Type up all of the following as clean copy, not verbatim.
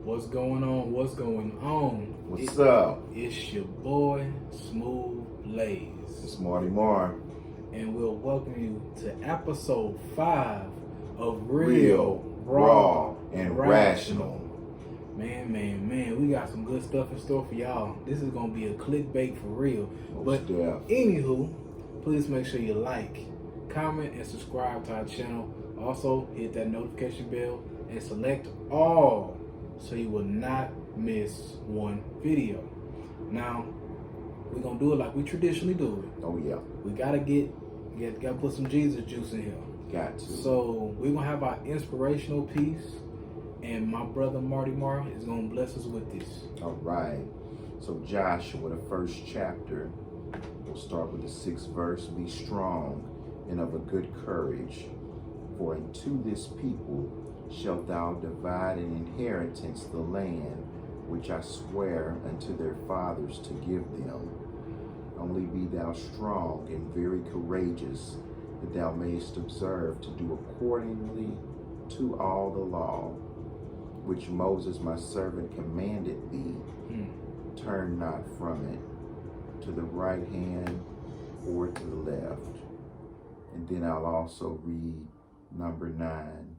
What's going on? What's going on? What's up? It's your boy, Smooth Blaze. It's Marty Marr. And we'll welcome you to episode 5 of Real, Raw, and Rational. Man, we got some good stuff in store for y'all. This is going to be a clickbait for real. But anywho, please make sure you like, comment, and subscribe to our channel. Also, hit that notification bell and select all so you will not miss one video. Now, we're going to do it like we traditionally do it. Oh, yeah. We got to put some Jesus juice in here. Got to. So, we're going to have our inspirational piece, and my brother Marty Marr is going to bless us with this. All right. So, Joshua, the first chapter, we'll start with the 6th verse. Be strong and of a good courage, for unto this people shalt thou divide an inheritance the land which I swear unto their fathers to give them. Only be thou strong and very courageous, that thou mayest observe to do accordingly to all the law which Moses my servant commanded thee. Turn not from it to the right hand or to the left. And then I'll also read number 9.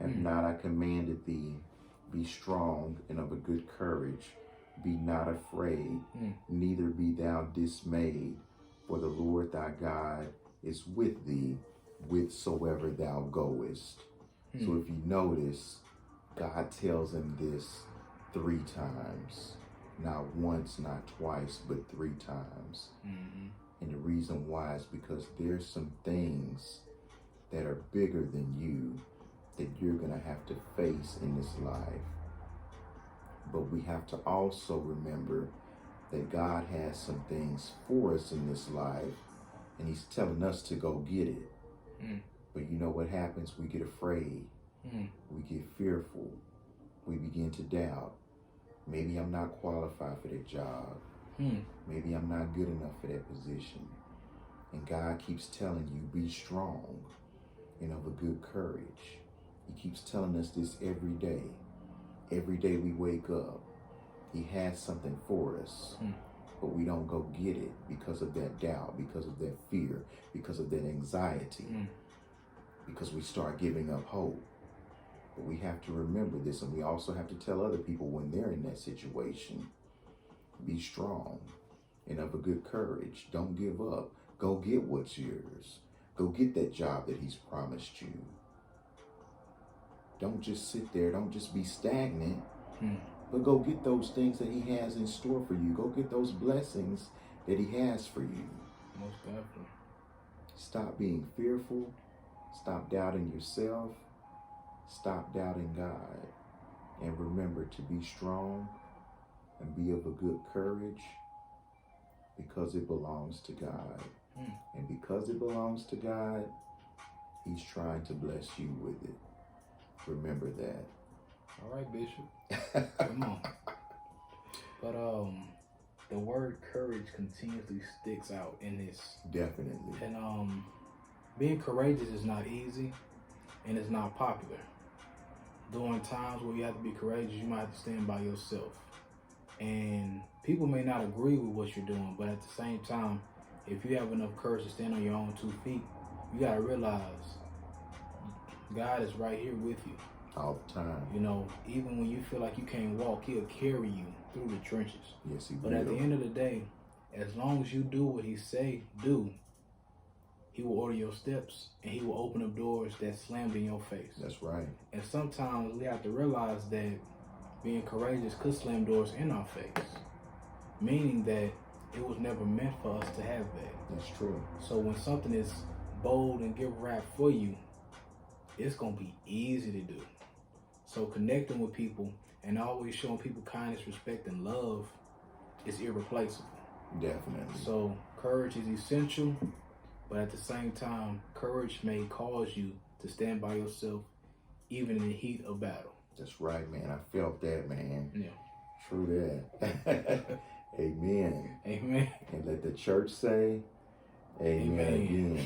Have not I commanded thee, be strong and of a good courage, be not afraid, neither be thou dismayed, for the Lord thy God is with thee, whithersoever thou goest. So if you notice, God tells him this 3 times. Not once, not twice, but 3 times. And the reason why is because there's some things that are bigger than you that you're going to have to face in this life. But we have to also remember that God has some things for us in this life, and he's telling us to go get it. But you know what happens? We get afraid. We get fearful. We begin to doubt. Maybe I'm not qualified for that job. Maybe I'm not good enough for that position. And God keeps telling you, be strong and of a good courage. He keeps telling us this every day. Every day we wake up, he has something for us, but we don't go get it because of that doubt, because of that fear, because of that anxiety, because we start giving up hope. But we have to remember this, and we also have to tell other people when they're in that situation, be strong and of a good courage. Don't give up. Go get what's yours. Go get that job that he's promised you. Don't just sit there. Don't just be stagnant. But go get those things that he has in store for you. Go get those blessings that he has for you. Most definitely. Stop being fearful. Stop doubting yourself. Stop doubting God. And remember to be strong and be of a good courage, because it belongs to God. And because it belongs to God, he's trying to bless you with it. Remember that. All right, Bishop. Come on. But the word courage continuously sticks out in this. Definitely. And being courageous is not easy, and it's not popular. During times where you have to be courageous, you might have to stand by yourself. And people may not agree with what you're doing, but at the same time, if you have enough courage to stand on your own 2 feet, you got to realize God is right here with you. All the time. You know, even when you feel like you can't walk, he'll carry you through the trenches. Yes, he will. But at the end of the day, as long as you do what he say do, he will order your steps, and he will open up doors that slammed in your face. That's right. And sometimes we have to realize that being courageous could slam doors in our face, meaning that it was never meant for us to have that. That's true. So when something is bold and give rap for you, it's going to be easy to do. So connecting with people and always showing people kindness, respect, and love is irreplaceable. Definitely. So courage is essential, but at the same time, courage may cause you to stand by yourself even in the heat of battle. That's right, man. I felt that, man. Yeah. True that. Amen. Amen. And let the church say, amen, Amen.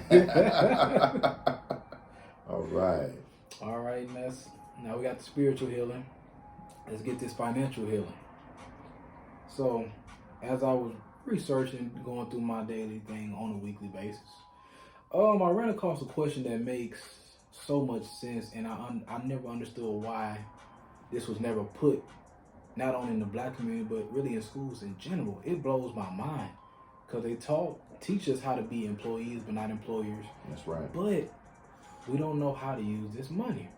again. All right. All right, now we got the spiritual healing. let's get this financial healing. So, as I was researching, going through my daily thing on a weekly basis, I ran across a question that makes so much sense, and I never understood why this was never put, not only in the black community, but really in schools in general. It blows my mind because they teach us how to be employees, but not employers. That's right. But we don't know how to use this money.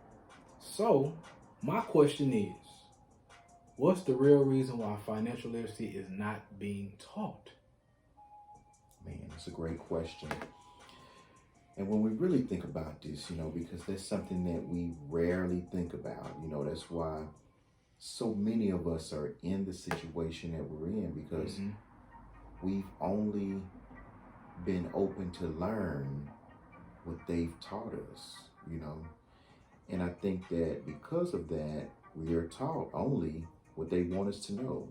So, my question is, what's the real reason why financial literacy is not being taught? Man, that's a great question. And when we really think about this, because that's something that we rarely think about, that's why so many of us are in the situation that we're in, because we've only been open to learn what they've taught us, And I think that because of that, we are taught only what they want us to know,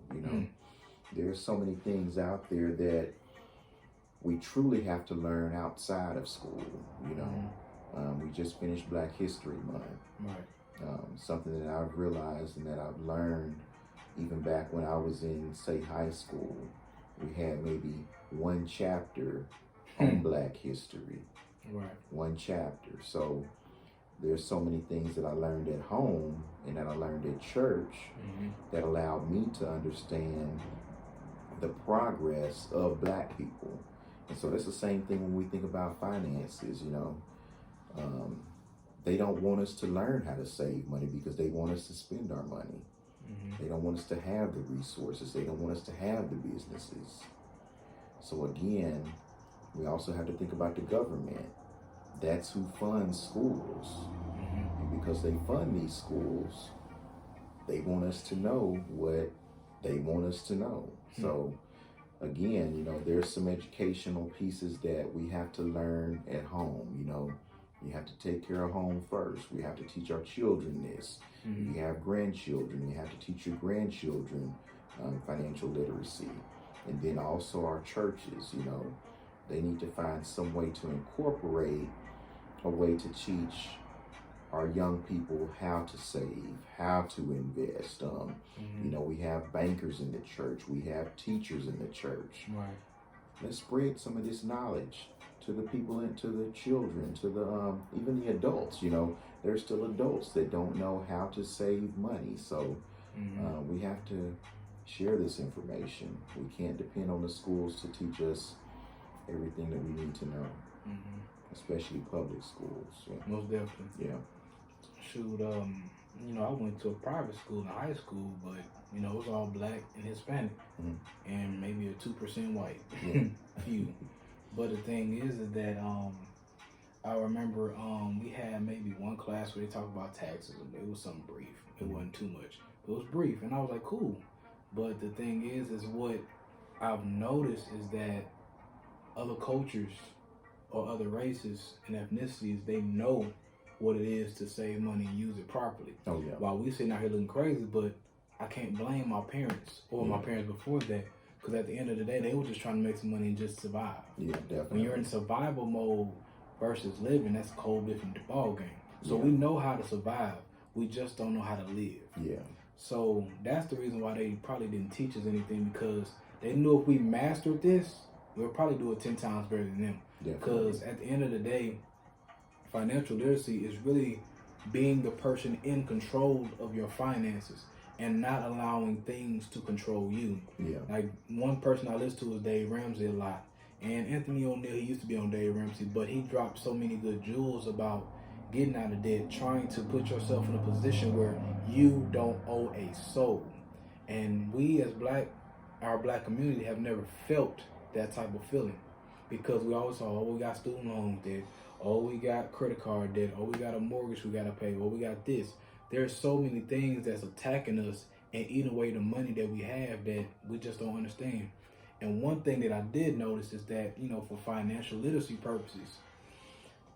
There are so many things out there that we truly have to learn outside of school, We just finished Black History Month. Right. Something that I've realized and that I've learned even back when I was in, say, high school, we had maybe one chapter on Black history. Right. One chapter. So there's so many things that I learned at home and that I learned at church that allowed me to understand the progress of Black people. And so that's the same thing when we think about finances, They don't want us to learn how to save money because they want us to spend our money. They don't want us to have the resources. They don't want us to have the businesses. So again, we also have to think about the government. That's who funds schools. And because they fund these schools, they want us to know what they want us to know. So again, there's some educational pieces that we have to learn at home. You have to take care of home first. We have to teach our children this. You have grandchildren. You have to teach your grandchildren financial literacy. And then also our churches, they need to find some way to incorporate a way to teach our young people how to save, how to invest. We have bankers in the church. We have teachers in the church. Right. Let's spread some of this knowledge to the people and to the children, to the even the adults. There's still adults that don't know how to save money. So we have to share this information. We can't depend on the schools to teach us everything that we need to know, especially public schools. So, most definitely. Yeah. Shoot, I went to a private school in high school, but it was all Black and Hispanic, and maybe a 2% white, few. But the thing is that I remember we had maybe one class where they talked about taxes, and it was something brief. It wasn't too much. It was brief, and I was like, cool. But the thing is what I've noticed is that other cultures or other races and ethnicities, they know what it is to save money and use it properly. Oh, yeah. While we sitting out here looking crazy, but I can't blame my parents or my parents before that, because at the end of the day, they were just trying to make some money and just survive. Yeah, definitely. When you're in survival mode versus living, that's a whole different ball game. So we know how to survive. We just don't know how to live. Yeah. So that's the reason why they probably didn't teach us anything, because they knew if we mastered this, we'll probably do it 10 times better than them. Because at the end of the day, financial literacy is really being the person in control of your finances and not allowing things to control you. Yeah. Like one person I listen to is Dave Ramsey a lot. And Anthony O'Neill, he used to be on Dave Ramsey, but he dropped so many good jewels about getting out of debt, trying to put yourself in a position where you don't owe a soul. And we as our Black community have never felt that type of feeling, because we always saw, we got student loan debt, we got credit card debt, we got a mortgage we got to pay, we got this. There's so many things that's attacking us and eating away the money that we have that we just don't understand. And one thing that I did notice is that, for financial literacy purposes,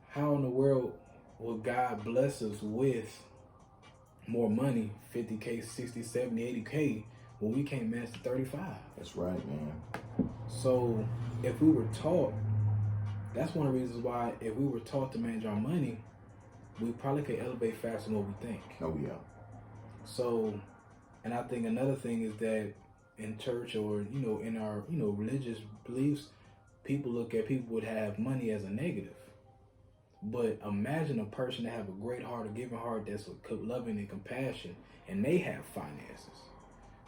how in the world will God bless us with more money, 50K, 60, 70, 80K, when we can't master 35? That's right, man. So if we were taught, that's one of the reasons why if we were taught to manage our money, we probably could elevate faster than what we think. Oh, yeah. So And I think another thing is that in church or, in our, religious beliefs, people look at people would have money as a negative. But imagine a person that have a great heart, a giving heart that's loving and compassion, and they have finances.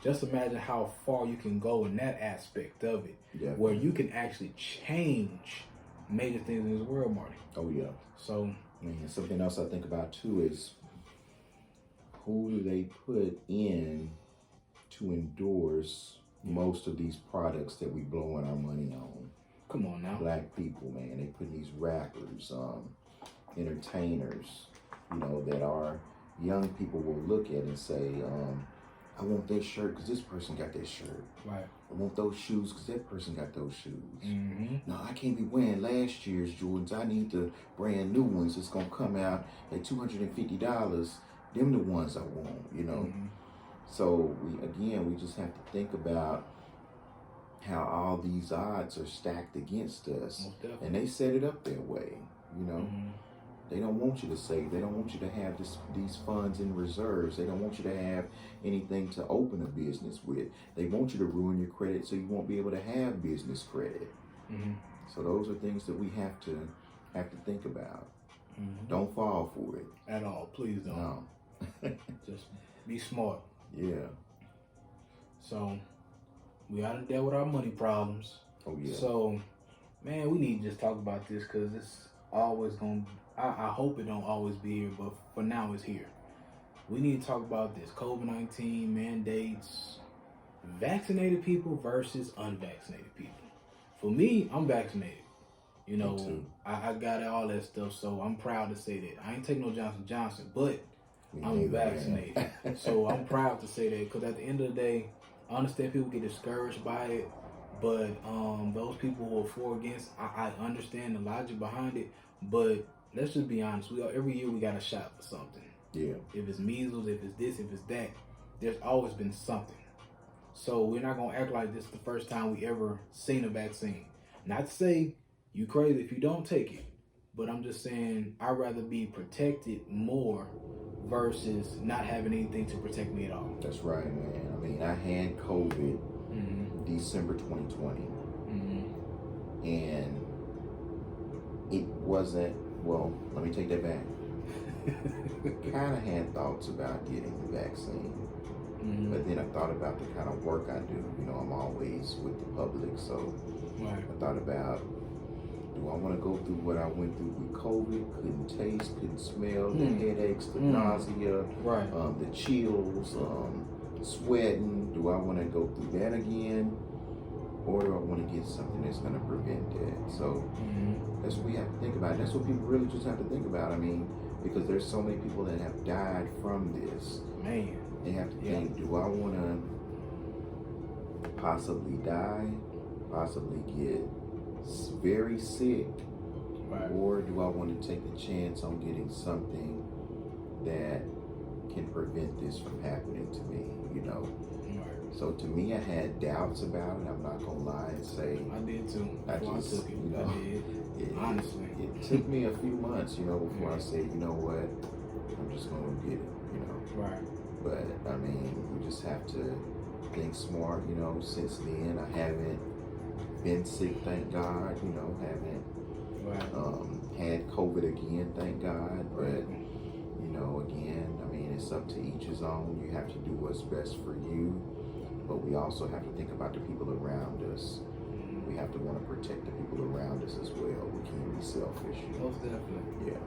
Just imagine how far you can go in that aspect of it, where you can actually change major things in this world, Marty. Oh, yeah. So, something else I think about, too, is who do they put in to endorse most of these products that we blowing our money on? Come on now. Black people, man. They put these rappers, entertainers, that our young people will look at and say, I want that shirt because this person got that shirt. Right. I want those shoes because that person got those shoes. Mm-hmm. No, I can't be wearing last year's Jordans. I need the brand new ones. It's going to come out at $250. Them the ones I want, Mm-hmm. So, we just have to think about how all these odds are stacked against us. And they set it up that way, Mm-hmm. They don't want you to save. They don't want you to have these funds in reserves. They don't want you to have anything to open a business with. They want you to ruin your credit so you won't be able to have business credit. Mm-hmm. So those are things that we have to think about. Mm-hmm. Don't fall for it. At all. Please don't. No. Just be smart. Yeah. So, we out of there with our money problems. Oh, yeah. So, man, we need to just talk about this because it's always going to, I hope it don't always be here, but for now it's here. We need to talk about this COVID-19 mandates, vaccinated people versus unvaccinated people. For me, I'm vaccinated. I got all that stuff, so I'm proud to say that. I ain't taking no Johnson & Johnson, but I'm vaccinated. So I'm proud to say that because at the end of the day, I understand people get discouraged by it, but those people who are for or against, I understand the logic behind it, but let's just be honest. Every year we got a shot for something. Yeah. If it's measles, if it's this, if it's that, there's always been something. So we're not going to act like this is the first time we ever seen a vaccine. Not to say you crazy if you don't take it, but I'm just saying I'd rather be protected more versus not having anything to protect me at all. That's right, man. I had COVID December 2020. Mm-hmm. And it wasn't, well, let me take that back. Kind of had thoughts about getting the vaccine. Mm-hmm. But then I thought about the kind of work I do. I'm always with the public. So right. I thought about, do I want to go through what I went through with COVID? Couldn't taste, couldn't smell, the headaches, the nausea, right. The chills, sweating. Do I want to go through that again? Or do I want to get something that's going to prevent that? So that's what we have to think about. That's what people really just have to think about. Because there's so many people that have died from this. Man. They have to think, do I want to possibly die, possibly get very sick, right. or do I want to take the chance on getting something that can prevent this from happening to me, Right. So to me, I had doubts about it. I'm not going to lie and say. I did too. I took it. I did. Honestly. It took me a few months, before I said, you know what, I'm just going to get it, Right. But, we just have to think smart, Since then, I haven't been sick, thank God, haven't had COVID again, thank God. But, again, it's up to each his own. You have to do what's best for you. But we also have to think about the people around us. We have to want to protect the people around us as well. We can't be selfish. Most definitely. Yeah.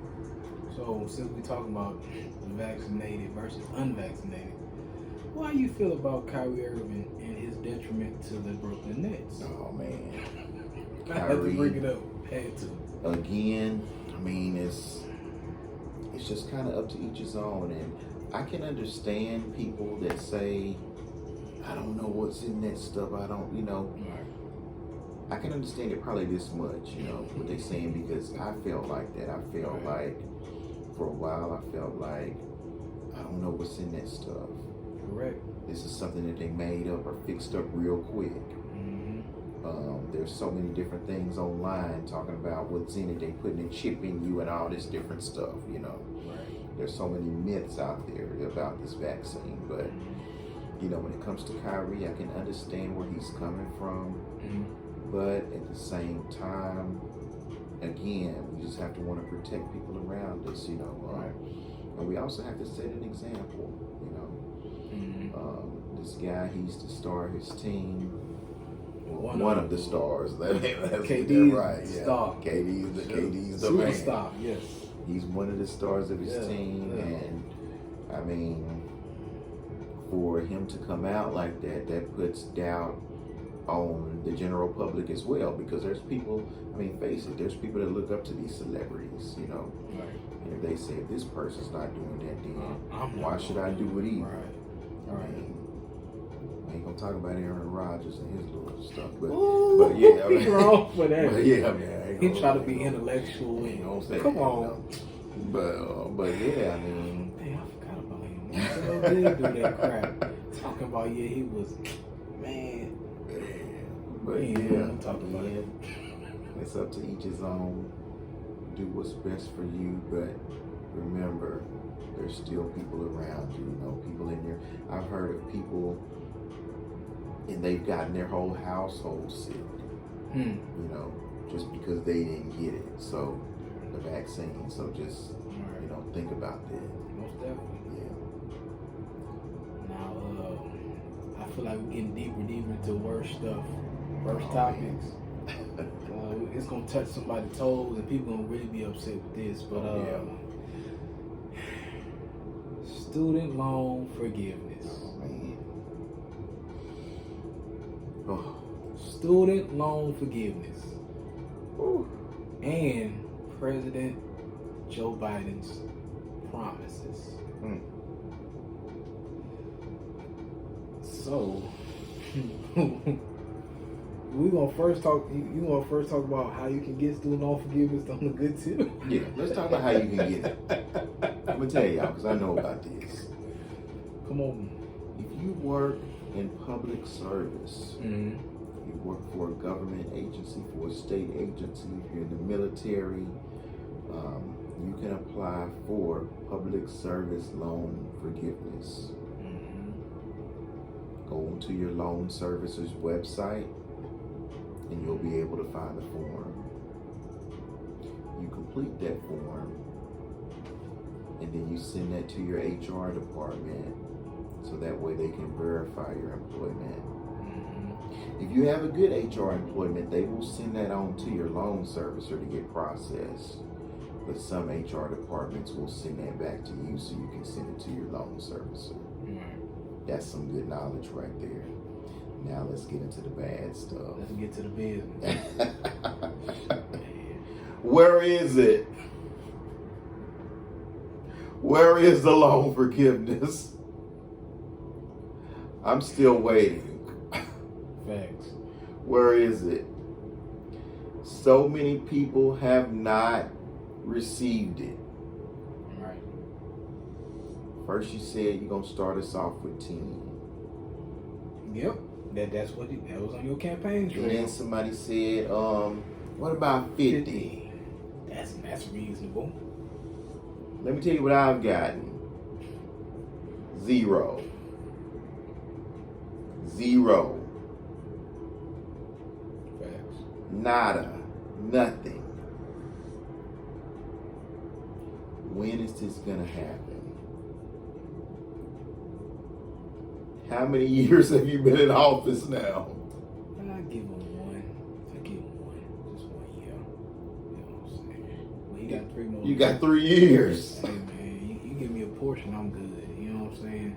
So since we're talking about vaccinated versus unvaccinated, how you feel about Kyrie Irving and his detriment to the Brooklyn Nets? Oh, man. I had to bring it up. Had to. Again, it's just kind of up to each his own. And I can understand people that say, I don't know what's in that stuff. I don't, Right. I can understand it probably this much, what they're saying, because I felt like that. I felt like, for a while, I felt like, I don't know what's in that stuff. Correct. This is something that they made up or fixed up real quick. There's so many different things online talking about what's in it. They putting a chip in you and all this different stuff, Right. There's so many myths out there about this vaccine, but You know, when it comes to Kyrie, I can understand where he's coming from. But at the same time, again, we just have to want to protect people around us, you know. And we also have to set an example, you know. This guy, he's the star of his team. One of the stars. That's KD's right. star. KD's the superstar. man. Yes. He's one of the stars of his team, and I mean, for him to come out like that, that puts doubt on the general public as well, because there's people, I mean, face it, there's people that look up to these celebrities, you know. Right. And if they say, if this person's not doing that, then why should I do it either? Right. I ain't gonna talk about Aaron Rodgers and his little stuff, but yeah, I mean, wrong for that. But yeah, I mean, he try to be intellectual. You know what I'm saying? Come on. But yeah, I mean, dang, I forgot about him. He did do that crap. Talking about he was man. But I'm talking about it. It's up to each his own. Do what's best for you, but remember, there's still people around you. You know, people in there. I've heard of people, and they've gotten their whole household sick. You know, just because they didn't get it. So the vaccine. So just you know, think about that. Most definitely. Yeah. Now, I feel like we're getting deeper into worse stuff, worse topics. It's gonna touch somebody's toes, and people gonna really be upset with this. But student loan forgiveness. Student loan forgiveness. And President Joe Biden's promises. So we gonna first talk. You want to first talk about how you can get student loan forgiveness on the good tip? Yeah, let's talk about how you can get it. I'm gonna tell y'all because I know about this. Come on. If you work in public service, you work for a government agency, for a state agency, if you're in the military, you can apply for public service loan forgiveness. Go onto your loan servicer's website, and you'll be able to find the form. You complete that form, and then you send that to your HR department, so that way they can verify your employment. If you have a good HR employment, they will send that on to your loan servicer to get processed. But some HR departments will send that back to you so you can send it to your loan servicer. That's some good knowledge right there. Now let's get into the bad stuff. Let's get to the business. Where is it? Where is the loan forgiveness? I'm still waiting. Facts. Where is it? So many people have not received it. Right. First you said you're going to start us off with 10. Yep. That was on your campaign trail. And then somebody said, what about 50? That's reasonable. Let me tell you what I've gotten. 0. Facts. Nada. Nothing. When is this gonna happen? How many years have you been in office now? I give him one. Just 1 year. You know what I'm saying? Well, he got 3 more. You got 3 years. Hey man, you give me a portion, I'm good. You know what I'm saying?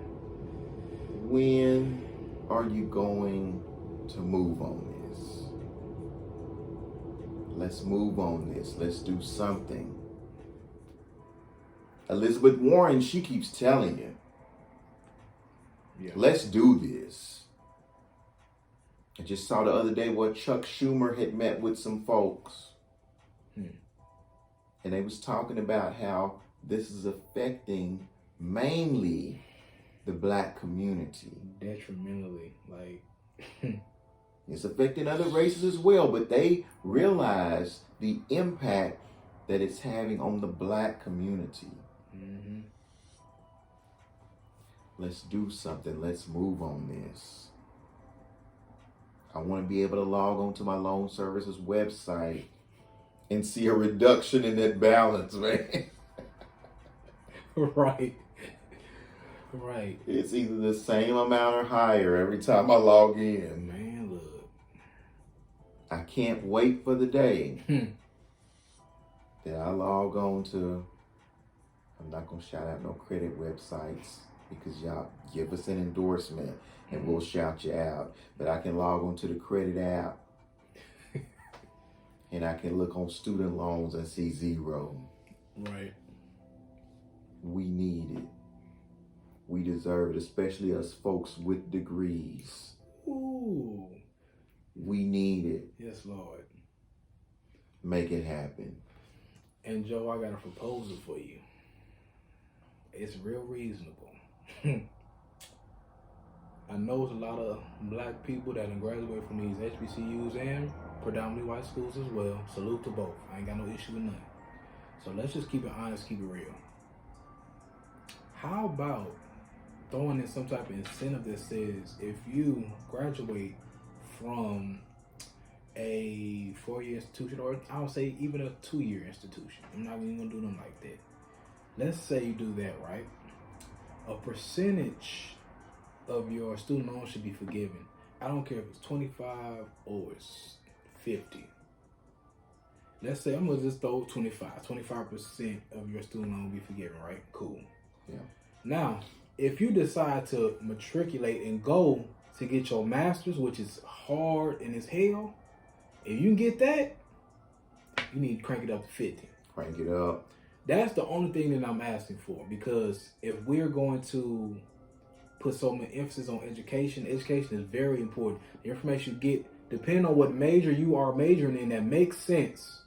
When are you going to move on this? Let's move on this. Let's do something. Elizabeth Warren, she keeps telling you, let's do this. I just saw the other day where Chuck Schumer had met with some folks. And they was talking about how this is affecting mainly the black community. Detrimentally, like it's affecting other races as well, but they realize the impact that it's having on the black community. Let's do something. Let's move on this. I want to be able to log on to my loan services website and see a reduction in that balance, man. Right. Right. It's either the same amount or higher every time I log in. Man, look. I can't wait for the day that I log on to, I'm not going to shout out no credit websites because y'all give us an endorsement and we'll shout you out. But I can log on to the credit app and I can look on student loans and see 0. Right. We need it. We deserve it, especially us folks with degrees. Ooh. We need it. Yes, Lord. Make it happen. And Joe, I got a proposal for you. It's real reasonable. I know it's a lot of black people that have graduated from these HBCUs and predominantly white schools as well. Salute to both. I ain't got no issue with none. So let's just keep it honest, keep it real. How about throwing in some type of incentive that says if you graduate from a 4-year institution, or I would say even a 2-year institution, I'm not even gonna do them like that. Let's say you do that, right? A percentage of your student loan should be forgiven. I don't care if it's 25 or it's 50. Let's say I'm gonna just throw 25% of your student loan will be forgiven, right? Cool. Yeah. Now, if you decide to matriculate and go to get your master's, which is hard and it's hell, if you can get that, you need to crank it up to 50. Crank it up. That's the only thing that I'm asking for, because if we're going to put so much emphasis on education is very important. The information you get, depending on what major you are majoring in that makes sense,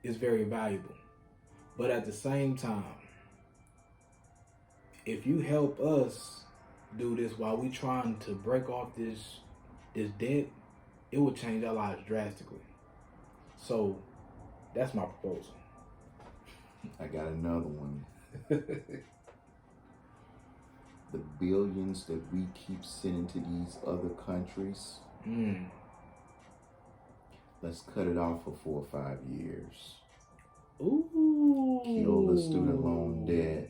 is very valuable. But at the same time, if you help us do this while we trying to break off this debt, it will change our lives drastically. So that's my proposal. I got another one. The billions that we keep sending to these other countries, let's cut it off for 4 or 5 years. Ooh. Kill the student loan debt,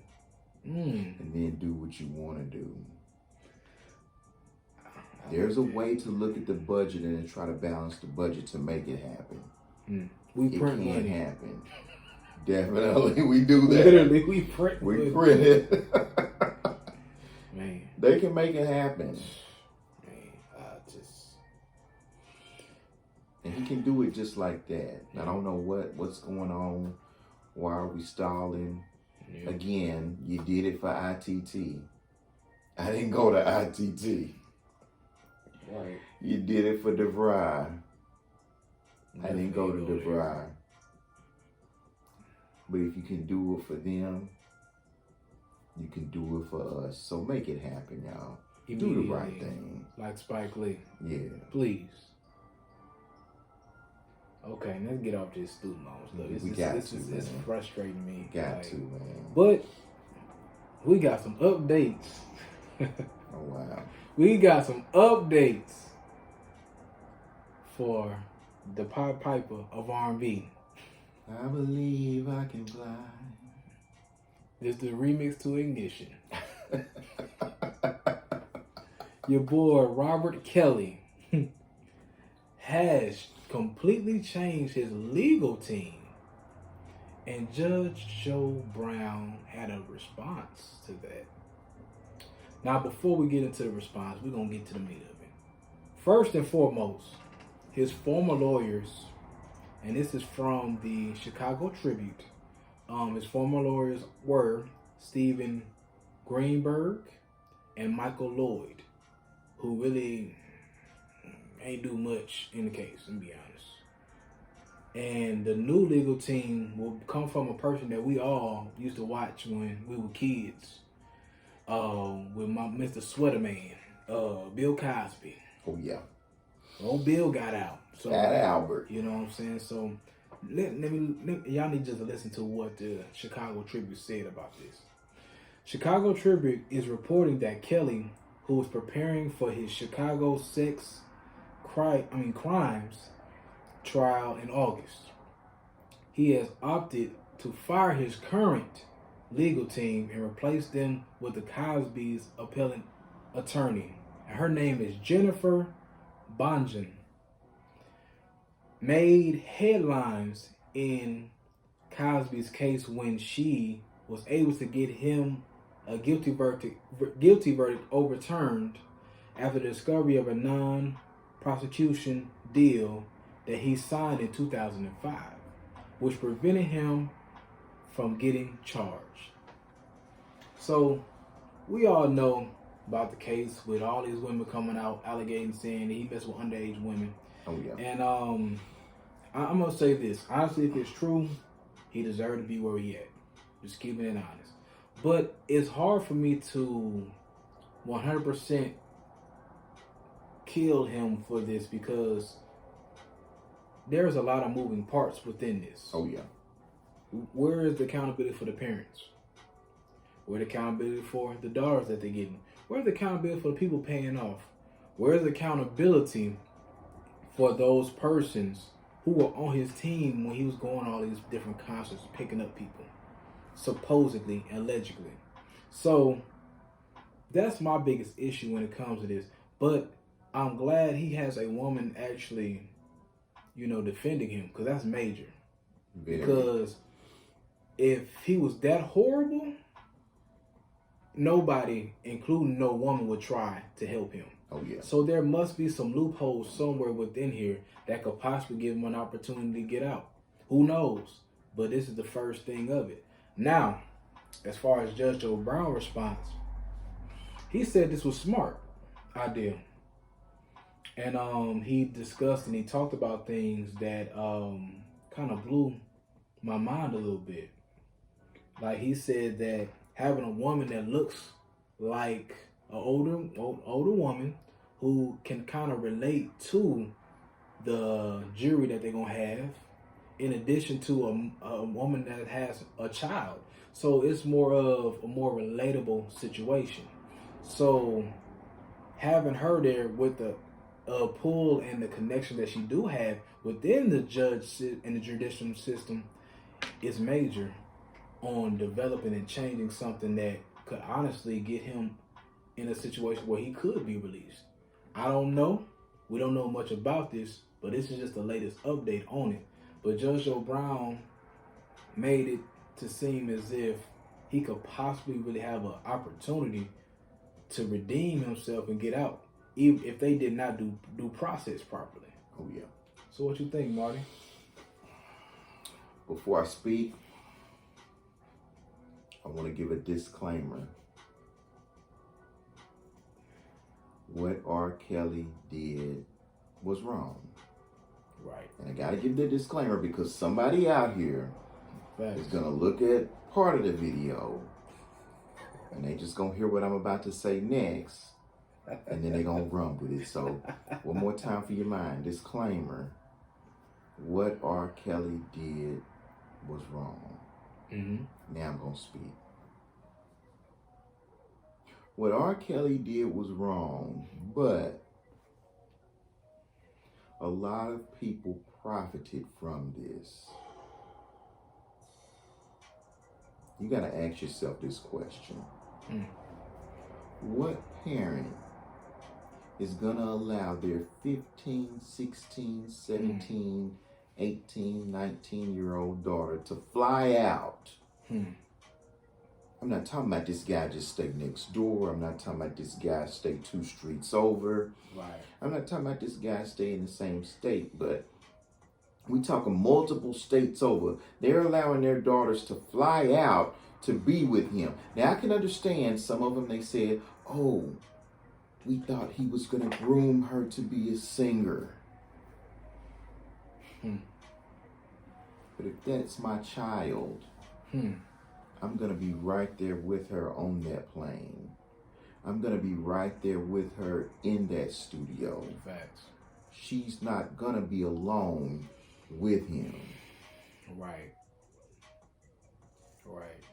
and then do what you want to do. There's a way to look at the budget and try to balance the budget to make it happen. We print it money. Can't happen. Definitely, we do that. Literally, we print it. Man. They can make it happen. Man, And he can do it just like that. I don't know what's going on. Why are we stalling? Yeah. Again, you did it for ITT. I didn't go to ITT. Right. You did it for DeVry. I didn't go to DeVry. But if you can do it for them, you can do it for us. So make it happen, y'all. Do the right thing. Like Spike Lee. Yeah. Please. Okay, let's get off this student loans. Look, this is frustrating me. Got to, man. But we got some updates. Oh, wow. We got some updates for the Pied Piper of R&B. I believe I can fly. This is the remix to Ignition. Your boy Robert Kelly has completely changed his legal team, and Judge Joe Brown had a response to that. Now, before we get into the response, we're going to get to the meat of it. First and foremost, his former lawyers, and this is from the Chicago Tribune, his former lawyers were Stephen Greenberg and Michael Lloyd, who really ain't do much in the case, to be honest. And the new legal team will come from a person that we all used to watch when we were kids, with my Mr. Sweaterman, Bill Cosby. Oh, yeah. Old Bill got out. So, Fat Albert. You know what I'm saying? So y'all need just to listen to what the Chicago Tribune said about this. Chicago Tribune is reporting that Kelly, who was preparing for his Chicago crimes trial in August, he has opted to fire his current legal team and replace them with the Cosby's appellant attorney. And her name is Jennifer Bongen. Made headlines in Cosby's case when she was able to get him a guilty verdict overturned after the discovery of a non-prosecution deal that he signed in 2005, which prevented him from getting charged. So we all know about the case with all these women coming out alleging saying that he messed with underage women. Oh yeah. And I'm gonna say this honestly, if it's true, he deserved to be where he at. Just keeping it honest. But it's hard for me to 100% kill him for this because there's a lot of moving parts within this. Oh yeah. Where is the accountability for the parents? Where's the accountability for the daughters that they're getting? Where's the accountability for the people paying off? Where's the accountability for those persons who were on his team when he was going all these different concerts, picking up people, supposedly, allegedly? So that's my biggest issue when it comes to this. But I'm glad he has a woman actually, defending him, because that's major. Very. Because if he was that horrible, nobody, including no woman, would try to help him. Oh yeah. So there must be some loopholes somewhere within here that could possibly give him an opportunity to get out. Who knows? But this is the first thing of it. Now, as far as Judge Joe Brown's response, he said this was smart idea. And he discussed and he talked about things that kind of blew my mind a little bit. Like he said that having a woman that looks like an older woman who can kind of relate to the jury that they're going to have, in addition to a woman that has a child. So it's more of a more relatable situation. So having her there with the pull and the connection that she do have within the judge and the judicial system is major on developing and changing something that could honestly get him in a situation where he could be released. I don't know. We don't know much about this, but this is just the latest update on it. But Judge Joe Brown made it to seem as if he could possibly really have an opportunity to redeem himself and get out, even if they did not do process properly. Oh yeah. So what you think, Marty? Before I speak, I want to give a disclaimer. What R. Kelly did was wrong. Right. And I got to give the disclaimer because somebody out here is going to look at part of the video and they just going to hear what I'm about to say next and then they're going to run with it. So one more time for your mind. Disclaimer. What R. Kelly did was wrong. Mm-hmm. Now I'm going to speak. What R. Kelly did was wrong, but a lot of people profited from this. You got to ask yourself this question. What parent is going to allow their 15, 16, 17, 18, 19-year-old daughter to fly out? I'm not talking about this guy just stay next door. I'm not talking about this guy stay 2 streets over. Right. I'm not talking about this guy stay in the same state, but we talking multiple states over. They're allowing their daughters to fly out to be with him. Now, I can understand some of them, they said, oh, we thought he was going to groom her to be a singer. But if that's my child, I'm going to be right there with her on that plane. I'm going to be right there with her in that studio. Facts. She's not going to be alone with him. Right. Right.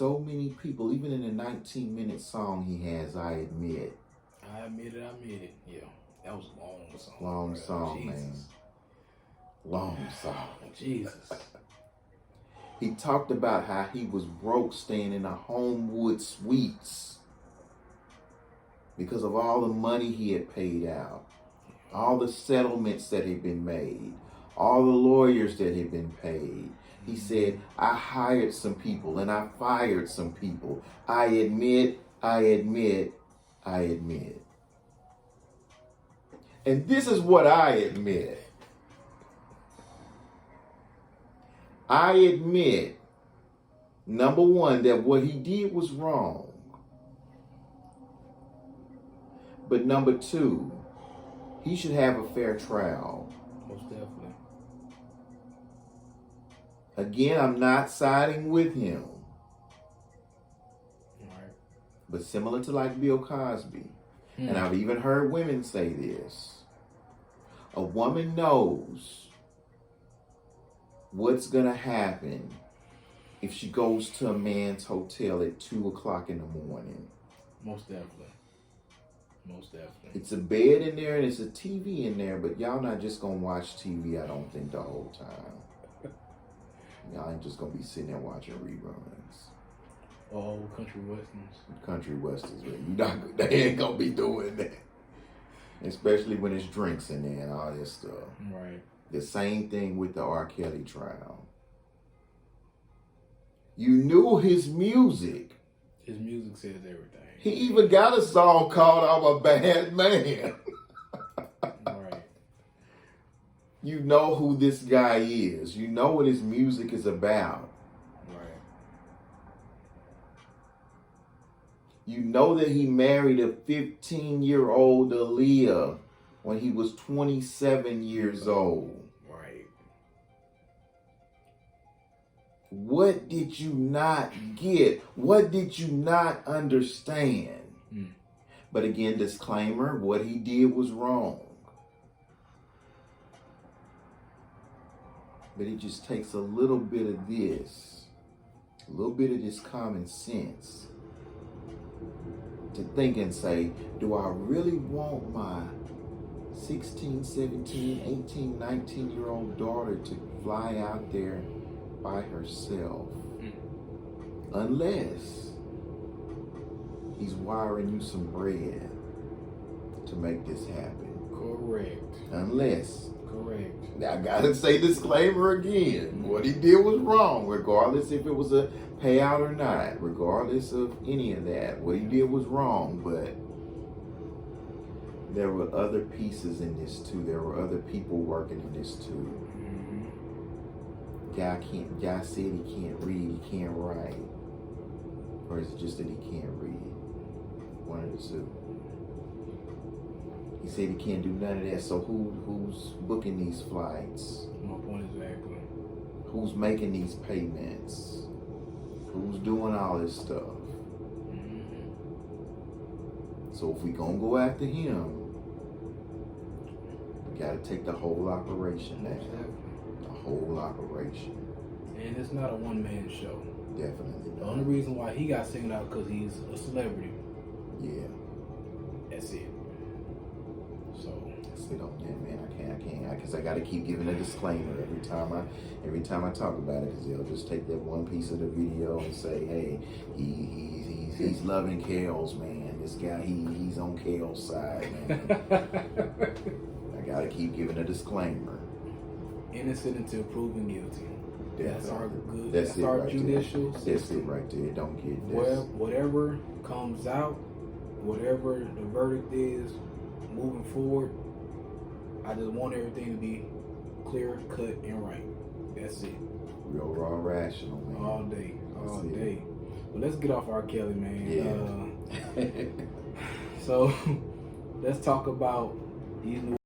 so many people, even in the 19-minute song he has, I admit. I admit it. Yeah, that was a long song. Long song, Jesus. man. Long song. Jesus. He talked about how he was broke staying in the Homewood Suites because of all the money he had paid out, all the settlements that had been made, all the lawyers that had been paid. He said, I hired some people and I fired some people. I admit. And this is what I admit. I admit, number one, that what he did was wrong. But number two, he should have a fair trial. Most definitely. Again, I'm not siding with him. Right. But similar to like Bill Cosby, and I've even heard women say this, a woman knows what's going to happen if she goes to a man's hotel at 2 o'clock in the morning. Most definitely. Most definitely. It's a bed in there and it's a TV in there, but y'all not just going to watch TV, I don't think, the whole time. Y'all ain't just going to be sitting there watching reruns. Oh, country westerns. Country westerns, man. They ain't going to be doing that. Especially when it's drinks in there and all this stuff. Right. The same thing with the R. Kelly trial. You knew his music. His music says everything. He even got a song called I'm a Bad Man. Right. You know who this guy is. You know what his music is about. Right. You know that he married a 15-year-old Aaliyah when he was 27 years old. Right. What did you not get? What did you not understand? But again, disclaimer, what he did was wrong. But it just takes a little bit of this, a little bit of this common sense to think and say, do I really want my 16, 17, 18, 19-year-old daughter to fly out there by herself? Unless he's wiring you some bread to make this happen. Correct. Unless. Correct. Now, I gotta say disclaimer again. What he did was wrong, regardless if it was a payout or not, regardless of any of that. What he did was wrong, but there were other pieces in this too. There were other people working in this too. Guy said he can't read, he can't write. Or is it just that he can't read? One of the two. He said he can't do none of that, so who's booking these flights? My point exactly. Who's making these payments? Who's doing all this stuff? So if we gonna go after him, we gotta take the whole operation down. The whole operation. And it's not a one-man show. Definitely The not. only reason why he got singled out because he's a celebrity. Yeah. That's it. So That's it on that, man. I can't, because I gotta keep giving a disclaimer every time I talk about it, because they'll just take that one piece of the video and say, hey, he's loving Kale's, man. This guy, he's on Kale's side, man. I gotta keep giving a disclaimer. innocent until proven guilty. That's our good. That's our right judicial there. system. That's it right there. Don't get this. Well, whatever comes out, whatever the verdict is, moving forward, I just want everything to be clear, cut, and right. That's it. Real, raw, rational, man. All day, all That's day. Well, let's get off R. Kelly, man. Yeah. So let's talk about these new